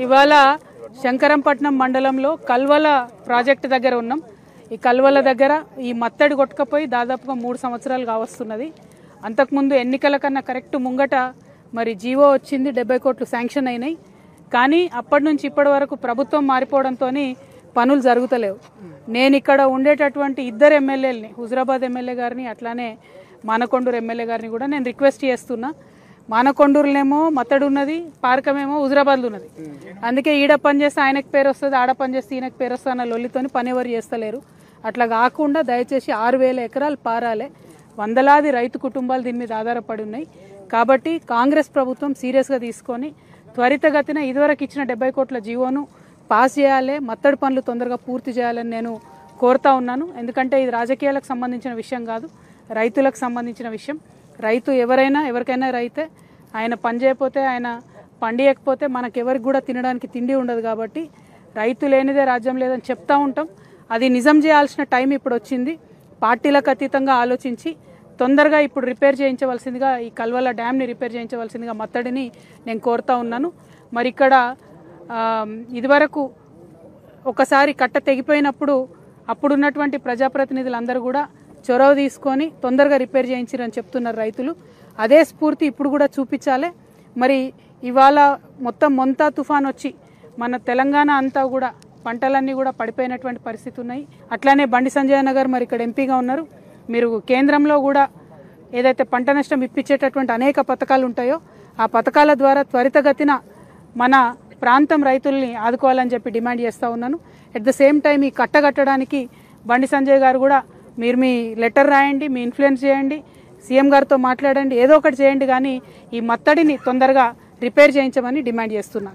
ఇవాళ శంకరంపట్నం మండలంలో కల్వల ప్రాజెక్టు దగ్గర ఉన్నాం. ఈ కల్వల దగ్గర ఈ మత్తడి కొట్టుకపోయి దాదాపుగా 3 సంవత్సరాలు కావస్తున్నది. అంతకుముందు ఎన్నికల కన్నా కరెక్ట్ ముంగట మరి జీవో వచ్చింది, 70 కోట్లు శాంక్షన్ అయినాయి. కానీ అప్పటి నుంచి ఇప్పటి వరకు ప్రభుత్వం మారిపోవడంతో పనులు జరుగుతలేవు. నేను ఇక్కడ ఉండేటటువంటి 2 ఎమ్మెల్యేలని, హుజరాబాద్ ఎమ్మెల్యే గారిని అట్లానే మానకొండూరు ఎమ్మెల్యే గారిని కూడా నేను రిక్వెస్ట్ చేస్తున్నా. మానకొండూరులేమో మత్తడి ఉన్నది, పార్కమేమో హుజరాబాద్లో ఉన్నది. అందుకే ఈడ పని చేస్తే ఆయనకు పేరు వస్తుంది, ఆడ పని చేస్తే ఈయనకు పేరు వస్తుంది అన్న లొల్లితోని పని ఎవరు చేస్తలేరు. అట్లా కాకుండా దయచేసి 6,000 ఎకరాలు పారాలే. వందలాది రైతు కుటుంబాలు దీని మీద ఆధారపడి ఉన్నాయి. కాబట్టి కాంగ్రెస్ ప్రభుత్వం సీరియస్గా తీసుకొని త్వరితగతిన ఇదివరకు ఇచ్చిన 70 కోట్ల జీవోను పాస్ చేయాలి, మత్తడి పనులు తొందరగా పూర్తి చేయాలని నేను కోరుతా ఉన్నాను. ఎందుకంటే ఇది రాజకీయాలకు సంబంధించిన విషయం కాదు, రైతులకు సంబంధించిన విషయం. రైతు ఎవరికైనా రైతే, ఆయన పని చేయకపోతే, ఆయన పండియకపోతే మనకెవరికి కూడా తినడానికి తిండి ఉండదు. కాబట్టి రైతు లేనిదే రాజ్యం లేదని చెప్తా ఉంటాం. అది నిజం చేయాల్సిన టైం ఇప్పుడు వచ్చింది. పార్టీలకు అతీతంగా ఆలోచించి తొందరగా ఇప్పుడు రిపేర్ చేయించవలసిందిగా, ఈ కల్వల డ్యామ్ని రిపేర్ చేయించవలసిందిగా మత్తడిని నేను కోరుతా ఉన్నాను. మరి ఇక్కడ ఇదివరకు ఒకసారి కట్ట తెగిపోయినప్పుడు అప్పుడున్నటువంటి ప్రజాప్రతినిధులందరూ కూడా చొరవ తీసుకొని తొందరగా రిపేర్ చేయించారని చెప్తున్నారు రైతులు. అదే స్ఫూర్తి ఇప్పుడు కూడా చూపించాలి. మరి ఇవాళ మొత్తం మొంతా తుఫాన్ వచ్చి మన తెలంగాణ అంతా కూడా పంటలన్నీ కూడా పడిపోయినటువంటి పరిస్థితి ఉన్నాయి. అట్లానే బండి సంజయ్ నగర్ మరి ఇక్కడ ఎంపీగా ఉన్నారు. మీరు కేంద్రంలో కూడా ఏదైతే పంట నష్టం ఇప్పించేటటువంటి అనేక పథకాలు ఉంటాయో ఆ పథకాల ద్వారా త్వరితగతిన మన ప్రాంతం రైతుల్ని ఆదుకోవాలని చెప్పి డిమాండ్ చేస్తూ ఉన్నాను. అట్ ద సేమ్ టైం ఈ కట్టడానికి బండి సంజయ్ గారు కూడా మీరు మీ లెటర్ రాయండి, మీ ఇన్ఫ్లుయెన్స్ చేయండి, సీఎం గారితో మాట్లాడండి, ఏదో ఒకటి చేయండి. కానీ ఈ మత్తడిని తొందరగా రిపేర్ చేయించమని డిమాండ్ చేస్తున్నాను.